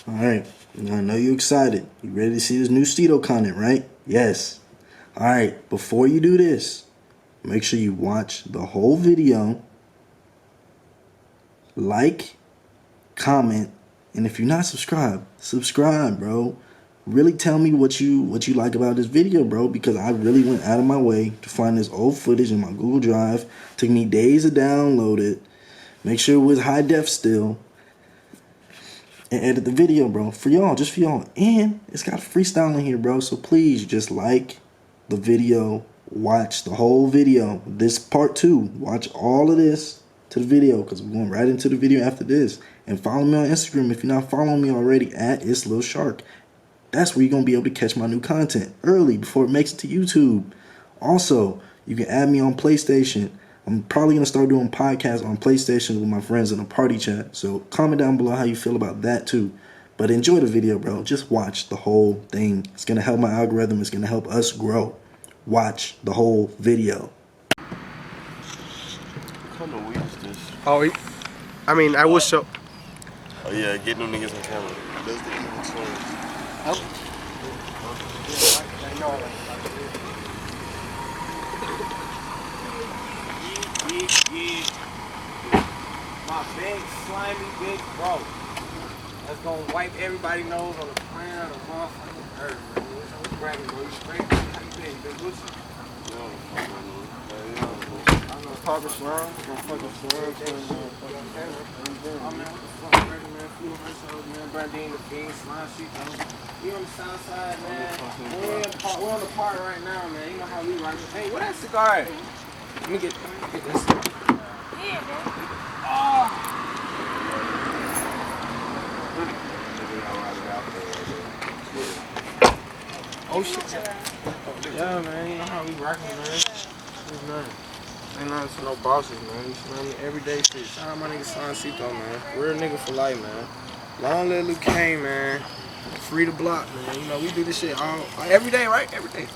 Alright, I know you're excited. You ready to see this new Sitos content, right? Yes. Alright, before you do this, make sure you watch the whole video, like, comment, and if you're not subscribed, subscribe, bro. Really tell me what you like about this video, bro, because I really went out of my way to find this old footage in my Google Drive. Took me days to download it. Make sure it was high def still. And edit the video, bro, for y'all, just for y'all. And it's got freestyle in here, bro, so please just like the video, watch the whole video. This part 2, watch all of this to the video, because we're going right into the video after this. And follow me on Instagram if you're not following me already, at It's Lil Shark. That's where you're going to be able to catch my new content early before it makes it to YouTube. Also, you can add me on PlayStation. I'm probably going to start doing podcasts on PlayStation with my friends in a party chat. So comment down below how you feel about that too. But enjoy the video, bro. Just watch the whole thing. It's going to help my algorithm. It's going to help us grow. Watch the whole video. What kind of weed is this? Oh, I mean, I was so... Oh yeah, get them niggas on camera. That's the evil story. My big, slimy, big bro. That's gonna wipe everybody's nose on the planet of motherfucking earth, man. What's bragging, bro? You straight? How you been? Been Gucci? I know Papa Slime. Fucking Slime. Oh, man, what the fuck, brother, man? Fluhkunxhkos, man. Bando, the Fiend, Slimesito. We on the Southside, man. We're on the park right now, man. You know how we rock. Hey, where that cigar at? Let me get this. Yeah, bro. Oh. Oh shit. Yeah, man, you know how we rockin', man. There's nothing. Ain't nothing to no bosses, man. You smell me everyday shit. Shout out my nigga Slimesito, man. Real nigga for life, man. Long live Luke Kane, man. Free the block, man. You know, we do this shit all every day, right? Every day.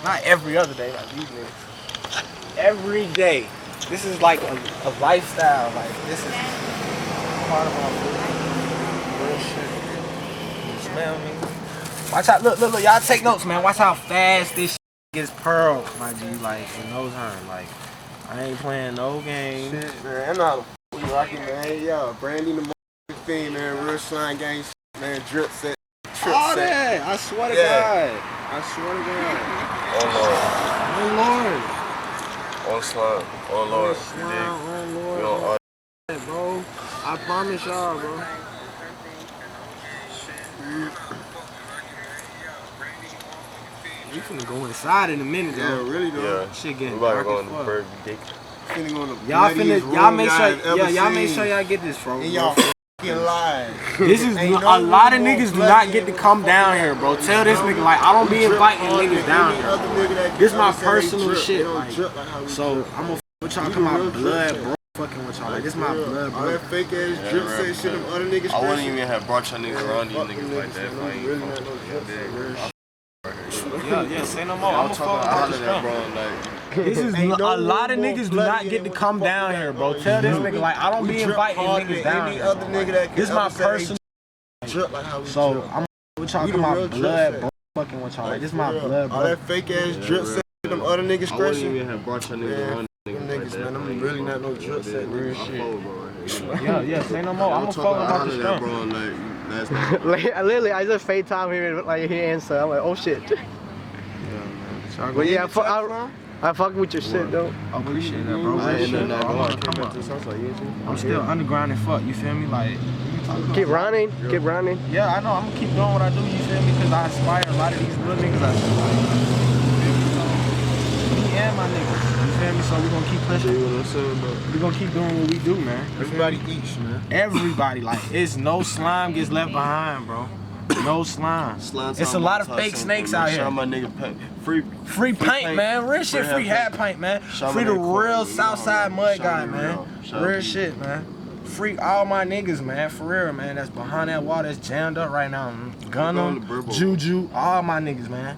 Not every other day, like these niggas. Every day. This is like a lifestyle. Like, this is part of our real shit. You smell me? Watch out, look, y'all take notes, man. Watch how fast this shit gets pearled, my G, like, in no time. Like, I ain't playing no game. Shit, man, I know how the f*** we rockin', man. Yo, Brandy the thing, man. RichSlime gang shit, man. Drip set. All that, I swear to God. I swear to God. Oh Lord. On slime. Oh Lord. Oh Lord. Bro, I promise y'all, bro. We finna go inside in a minute, though. Yeah, really, though. Yeah. Shit getting We're about dark to go as on the fuck. bird dick. Finna go on the Y'all make sure, y'all make sure y'all get this, bro. And y'all f***ing live. This is a lot of niggas do not get to come down here, bro. Tell this nigga, like, I don't be inviting niggas down here. This my personal shit, like, so I'm gonna with y'all come out blood, bro. Fucking with y'all, like, this my blood, bro. All that fake ass drip set shit, them other niggas. I wouldn't even have brought y'all niggas around these niggas like that. If I ain't really not no drip set. Yeah, say no more. I'm out of that, bro. Like, this is a lot of niggas do not get to come down here, bro. Tell this nigga, like, I don't be inviting niggas down here. This my personal. So I'm with y'all come out blood, bro. Fucking with y'all, like, this my blood, bro. All that fake ass drip set, them other niggas I wouldn't scratching. even have brought y'all niggas around. Niggas, man, I'm really not no drip set, real shit. Yeah, say no more. I'm gonna follow about this stuff. Bro, like, that's not. Literally, I just fake time here, like, he answer. I'm like, oh shit. Yeah, man. But yeah, I fuck with your shit, though. I appreciate that, bro. I ain't nothing that I'm going. come up. I'm still underground and fuck. You feel me? Like, Keep running, keep running. yeah, I know. I'm gonna keep doing what I do. You feel me? Because I inspire a lot of these little niggas. I feel like. Me and my niggas. You feel me? So we gonna keep pushing. We gonna keep doing what we do, man. Everybody eats, man. Everybody, like, it's no slime gets left behind, bro. No slime. It's a lot of fake snakes out here. Shout my nigga paint. Free paint, man. Real shit. Free hat paint, man. Free the real Southside mud guy, man. Real shit, man. Free all my niggas, man. For real, man. That's behind that wall. That's jammed up right now. Gunna, Juju, all my niggas, man.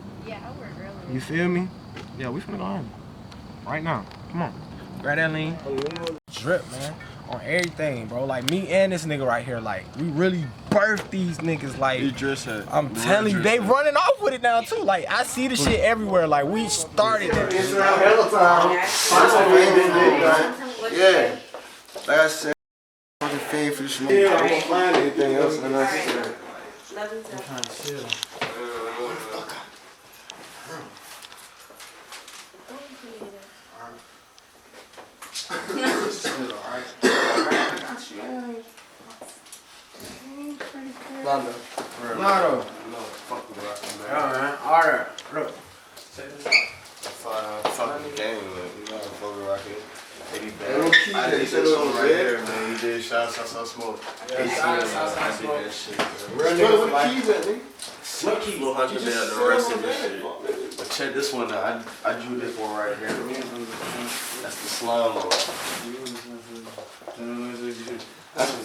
You feel me? Yeah, we finna go home. Right now. Come on. Grab that lean. Drip, man. on everything, bro. Like me and this nigga right here, like we really birthed these niggas. Like I'm telling you, they running off with it now too. Like I see the shit everywhere. Like we started it. It's around hell time. Yeah. Like I said, fucking fame for the smoke. Yeah, I'm gonna find anything else in the next time. I'm trying to chill. Bando. Bando. Fuck with rockin', man. Yeah, man. Alright. Look. Check this out. Fucking game, man. You know, fuck with rockin'. I did said this it song was right red. here, man. He did Southside Smoke. Yeah, Southside Smoke. That shit, man. Real Where niggas the like. keys at, nigga? What key? Fluhkunxhkos did the rest of this shit. But check this one out. I drew this one right here. That's the slime one.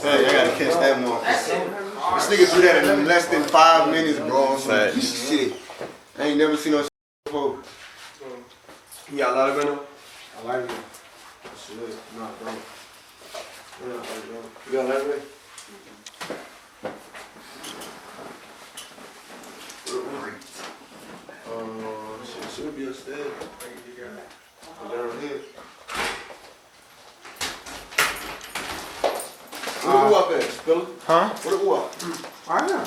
Hey, I gotta catch that one. This nigga do that in less than 5 minutes, bro. On some piece of shit. I ain't never seen no shit before. You got a lot of Bando? I like it. Shit, not bro. You got a lot of it? Shit should be upstairs. Down here. Where the up at, Spiller? Huh? Where the up? I know.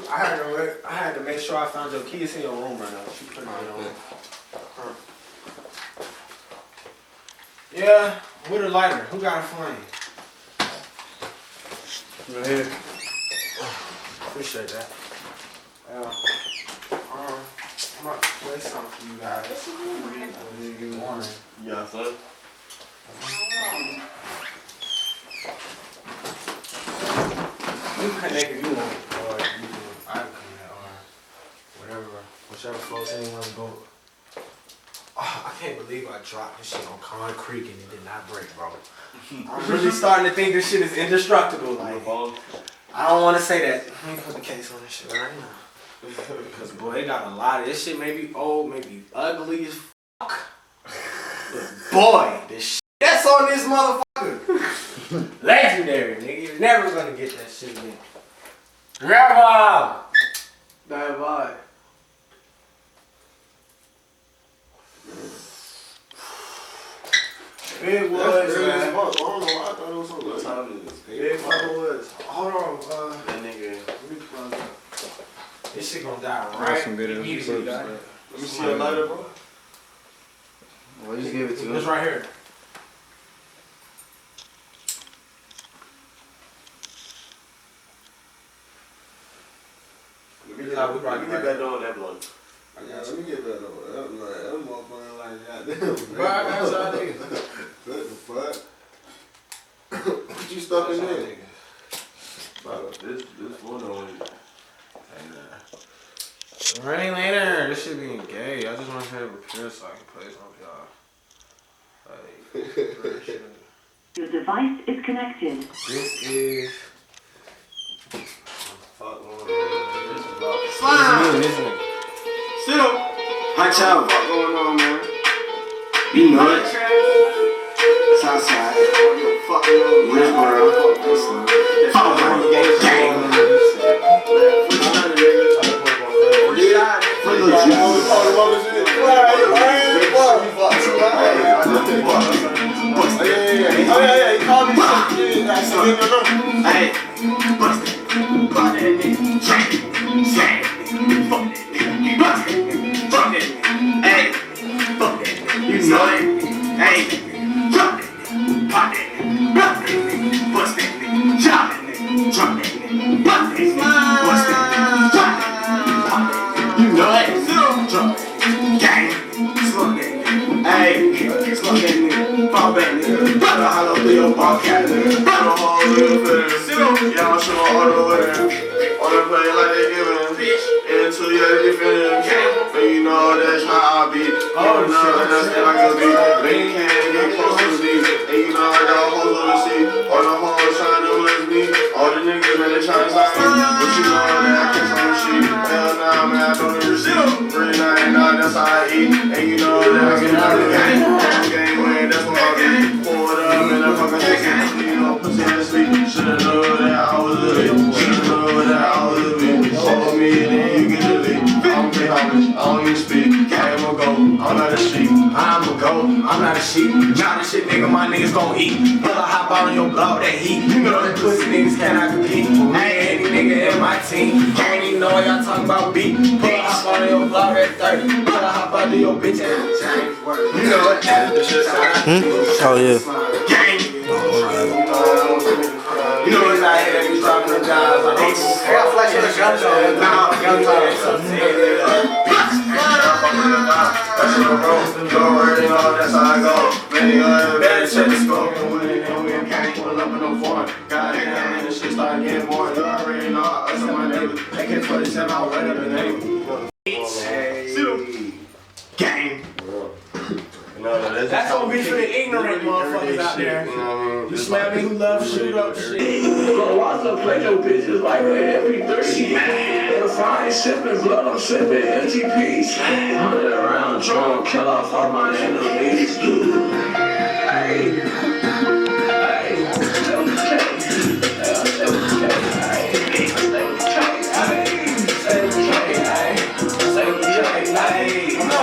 I had to make sure I found your keys in your room right now. She put it in your room. Yeah, with a lighter. Who got a flame? Right here. Appreciate that. I'm about to play something for you guys. Good morning. Yeah, son. You connect if you want, or you can, I can connect, or whatever, whichever flows anyone go. Oh, I can't believe I dropped this shit on concrete and it did not break, bro. I'm really starting to think this shit is indestructible. Like, I don't want to say that. Let me put the case on this shit right now. Because, boy, it got a lot of this shit. Maybe old, maybe ugly as fuck. But, boy, this shit that's on this motherfucker. Legendary, nigga. You're never gonna get that shit again. Grandma! Bye bye. Big Woods, man. I don't know why I thought it was so good. What time is it? Big Woods. Hold on, That nigga. this shit gonna die right immediately. Let me see your lighter, bro. Well, just give it to It's right here. Let me get that on that blunt. Yeah, let me get that over. That motherfucker like goddamn. Bro, I got y'all niggas. What the fuck? What you stuck in there? This one on it. Running later. This shit being gay. I just want to have a pure so I can play some of y'all. Like, Your device is connected. this is. Fuck on. This nigga. Sito! Hi, child. What's going on, man? You know it. Southside. Fucking Jungleboybeats. I'm not a sheep. Not a shit, nigga, my niggas gon' eat. Pull a hop out on your block, that heat. You know that pussy niggas cannot compete. I ain't any nigga in my team. Don't even know what y'all talking about beat. Pull a hop out on your block, that 30. Pull a hop out to your bitch ass. You know what? Oh yeah. You know it's not here that you talking to guys. I got flash on the guns on. Nah, gun time. That's your bro. You already know that's how I go. Better check the scope. We can't pull up in no form. Goddamn, this shit start getting more. You already know us and my neighbors. They can 27 out right up in the neighborhood. Gang. That's gonna be for the ignorant motherfuckers out there. You smell me who love shoot up shit. Go watch them play your bitches like an MP3. If I ain't sipping blood, I'm sipping MTPs. 100 around drum, kill off all my enemies. Hey, hey, stay with the cake. Stay with the cake. Stay with the cake. Stay with the cake. Stay with the cake.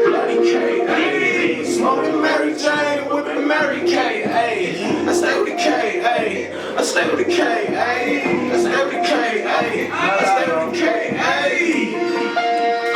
Bloody K, smoking Mary Jane, whipping Mary K, I stay with the K, I stay with the K, I stay with the K, I stay with the K,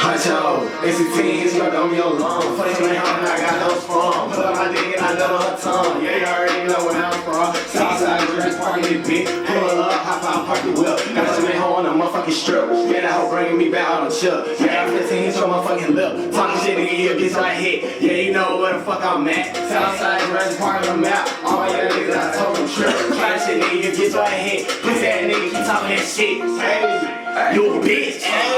Hot yo, ACTs, look on your lung. Funny man, I got those from. Put up my dick and I know her tongue. Yeah, you already know where I'm from. Southside, dress, parking this bitch. Pull up, hop out, park the whip. Got your man home on a motherfucking strip. Yeah, that hoe bringing me back on the chip. Yeah, I'm 15, he's on my fucking lip. Talking shit, nigga, you get right hit. Yeah, you know where the fuck I'm at. Southside, dress, parking the map. All my young niggas, I told them trip. Try shit, nigga, you get right hit. Pussy ass nigga, keep talking that shit. Hey, you a bitch. Hey,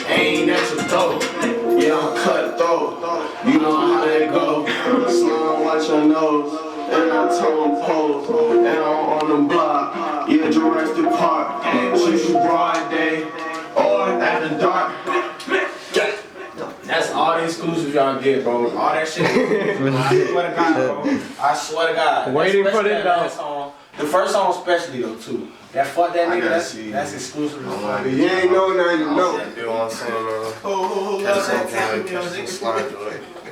ain't at your throat. Yeah, I'm cutthroat. You know how that go. Slime, watch your nose. And I tone pose. And I'm on the block. Yeah, Jurassic Park. Shoot you broad day. Or after dark. That's all the exclusives y'all get, bro. All that shit. I swear to God, bro. I swear to God. Waiting for it though. The first song especially though, too. That fuck that nigga, that's exclusive. You ain't know, now you know. You know what I'm saying, man? Who loves that type of music?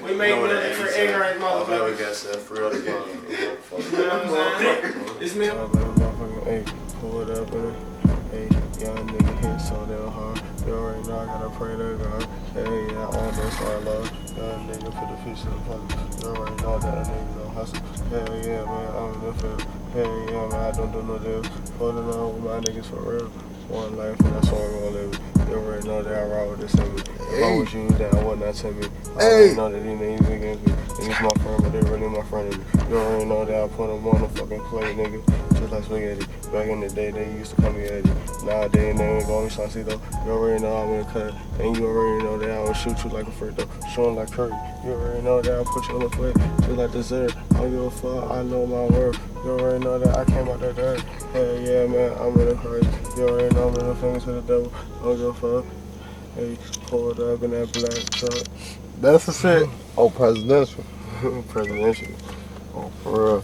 We made music for ignorant motherfuckers. Guess that for real again. You know what I'm saying? It's me. Hey, pull it up and hey, young nigga hit so damn hard. You already know I gotta pray to God. Hey, yeah, on this our love. Young nigga put the fish in the pocket. You already know that a nigga don't hustle. Hell yeah, man, I'm in the field. Hell yeah, man, I don't do no deals. Holding on with my niggas for real. One life and that's all we're gonna live. You already know that I ride with this nigga. If I was you, then I would not tell me. I already know that these niggas against me. Niggas my friend, but they really my friend. You already know that I put them on the fucking plate, nigga. Just like spaghetti. Back in the day, they used to call me Eddie. Nowadays, they ain't call me Slimesito. You already know I'm in the cut. And you already know that I will shoot you like a free throw. Showing like Curry. You already know that I'll put you on the plate. Just like dessert. I don't give a fuck, I know my worth. You already know that I came out that dirt. Hell yeah, man, I'm in the hurry. You already know I'm in the fingers to the devil. I don't give a fuck. Hey, pull it up in that black truck. That's the shit. Oh, presidential. Presidential. Oh, for real.